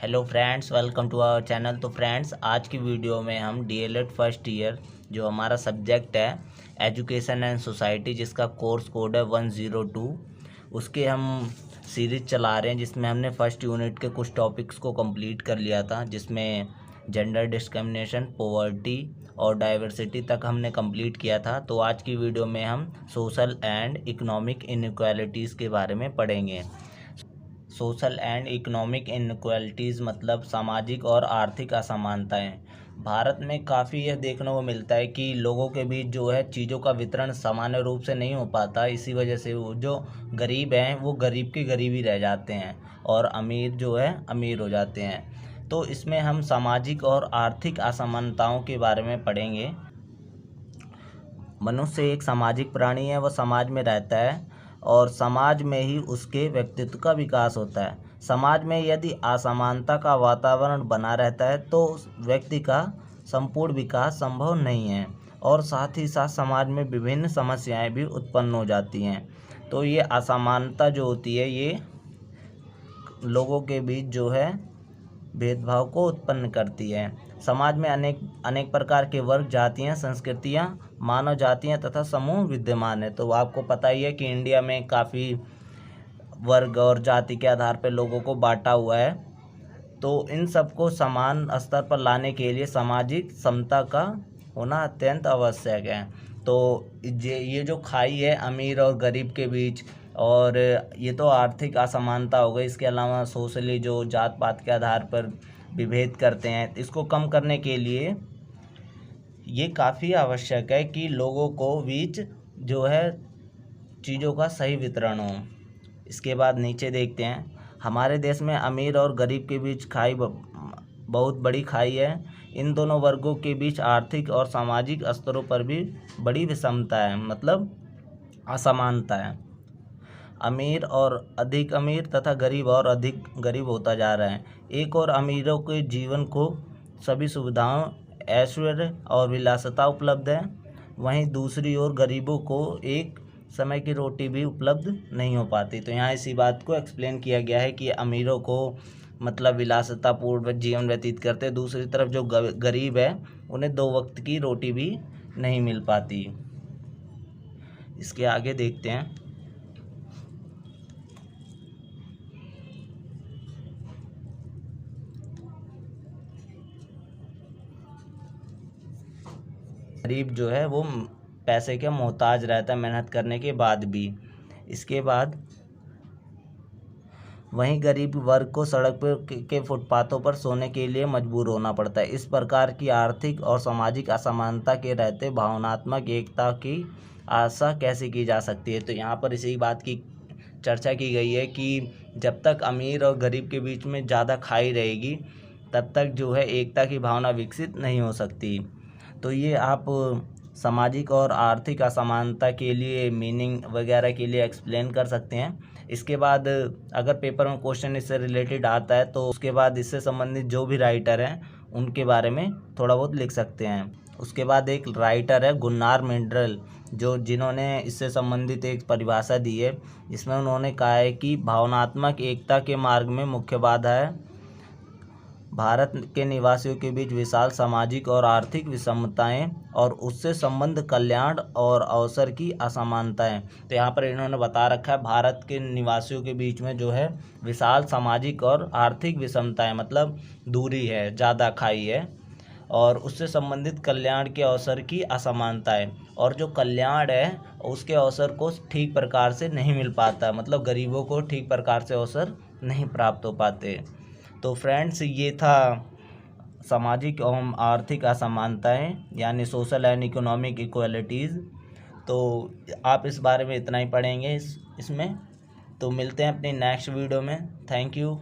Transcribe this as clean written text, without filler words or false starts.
Hello friends, welcome to our channel. तो friends, आज की वीडियो में हम डीएलएड फर्स्ट ईयर जो हमारा सब्जेक्ट है एजुकेशन एंड सोसाइटी, जिसका कोर्स कोड है 102, उसके हम सीरीज चला रहे हैं, जिसमें हमने फर्स्ट यूनिट के कुछ टॉपिक्स को कंप्लीट कर लिया था, जिसमें जेंडर डिस्क्रिमिनेशन, पॉवर्टी और डाइवर्सिटी तक हमने कंप्लीट किया था। तो आज की वीडियो में हम सोशल एंड इकोनॉमिक इनइक्वालिटीज़ के बारे में पढ़ेंगे। सोशल एंड इकोनॉमिक इनइक्वालिटीज़ मतलब सामाजिक और आर्थिक असमानताएं। भारत में काफ़ी यह देखने को मिलता है कि लोगों के बीच जो है चीज़ों का वितरण सामान्य रूप से नहीं हो पाता। इसी वजह से वो जो गरीब हैं वो गरीब के गरीब ही रह जाते हैं और अमीर जो है अमीर हो जाते हैं। तो इसमें हम सामाजिक और आर्थिक असमानताओं के बारे में पढ़ेंगे। मनुष्य एक सामाजिक प्राणी है, वह समाज में रहता है और समाज में ही उसके व्यक्तित्व का विकास होता है। समाज में यदि असमानता का वातावरण बना रहता है तो व्यक्ति का संपूर्ण विकास संभव नहीं है और साथ ही साथ समाज में विभिन्न समस्याएं भी उत्पन्न हो जाती हैं। तो ये असमानता जो होती है ये लोगों के बीच जो है भेदभाव को उत्पन्न करती है। समाज में अनेक प्रकार के वर्ग, जातियाँ, संस्कृतियाँ, मानव जातियाँ तथा समूह विद्यमान है। तो आपको पता ही है कि इंडिया में काफ़ी वर्ग और जाति के आधार पर लोगों को बांटा हुआ है। तो इन सबको समान स्तर पर लाने के लिए सामाजिक समता का होना अत्यंत आवश्यक है। तो ये जो खाई है अमीर और गरीब के बीच, और ये तो आर्थिक असमानता हो गई। इसके अलावा सोशली जो जात पात के आधार पर विभेद करते हैं, इसको कम करने के लिए ये काफ़ी आवश्यक है कि लोगों को बीच जो है चीज़ों का सही वितरण हो। इसके बाद नीचे देखते हैं, हमारे देश में अमीर और गरीब के बीच खाई बहुत बड़ी खाई है। इन दोनों वर्गों के बीच आर्थिक और सामाजिक स्तरों पर भी बड़ी विषमता है, मतलब असमानता है। अमीर और अधिक अमीर तथा गरीब और अधिक गरीब होता जा रहा है। एक और अमीरों के जीवन को सभी सुविधाओं, ऐश्वर्य और विलासिता उपलब्ध है, वहीं दूसरी ओर गरीबों को एक समय की रोटी भी उपलब्ध नहीं हो पाती। तो यहाँ इसी बात को एक्सप्लेन किया गया है कि अमीरों को मतलब विलासितापूर्ण जीवन व्यतीत करते, दूसरी तरफ जो गरीब है उन्हें 2 वक्त की रोटी भी नहीं मिल पाती। इसके आगे देखते हैं, गरीब जो है वो पैसे के मोहताज रहता है मेहनत करने के बाद भी। इसके बाद वहीं गरीब वर्ग को सड़क पर के फुटपाथों पर सोने के लिए मजबूर होना पड़ता है। इस प्रकार की आर्थिक और सामाजिक असमानता के रहते भावनात्मक एकता की आशा कैसे की जा सकती है। तो यहाँ पर इसी बात की चर्चा की गई है कि जब तक अमीर और गरीब के बीच में ज़्यादा खाई रहेगी तब तक जो है एकता की भावना विकसित नहीं हो सकती। तो ये आप सामाजिक और आर्थिक असमानता के लिए मीनिंग वगैरह के लिए एक्सप्लेन कर सकते हैं। इसके बाद अगर पेपर में क्वेश्चन इससे रिलेटेड आता है तो उसके बाद इससे संबंधित जो भी राइटर हैं उनके बारे में थोड़ा बहुत लिख सकते हैं। उसके बाद एक राइटर है गुन्नार मिंडल, जिन्होंने इससे संबंधित एक परिभाषा दी है, जिसमें उन्होंने कहा है कि भावनात्मक एकता के मार्ग में मुख्य बाधा है भारत के निवासियों के बीच विशाल सामाजिक और आर्थिक विषमताएं और उससे संबंध कल्याण और अवसर की असमानताएं। तो यहाँ पर इन्होंने बता रखा है भारत के निवासियों के बीच में जो है विशाल सामाजिक और आर्थिक विषमताएं, मतलब दूरी है, ज़्यादा खाई है, और उससे संबंधित कल्याण के अवसर की असमानताएं, और जो कल्याण है उसके अवसर को ठीक प्रकार से नहीं मिल पाता, मतलब गरीबों को ठीक प्रकार से अवसर नहीं प्राप्त हो पाते। तो फ्रेंड्स, ये था सामाजिक एवं आर्थिक असमानताएं यानी सोशल एंड इकोनॉमिक इक्वालिटीज़। तो आप इस बारे में इतना ही पढ़ेंगे इसमें। तो मिलते हैं अपनी नेक्स्ट वीडियो में। Thank you.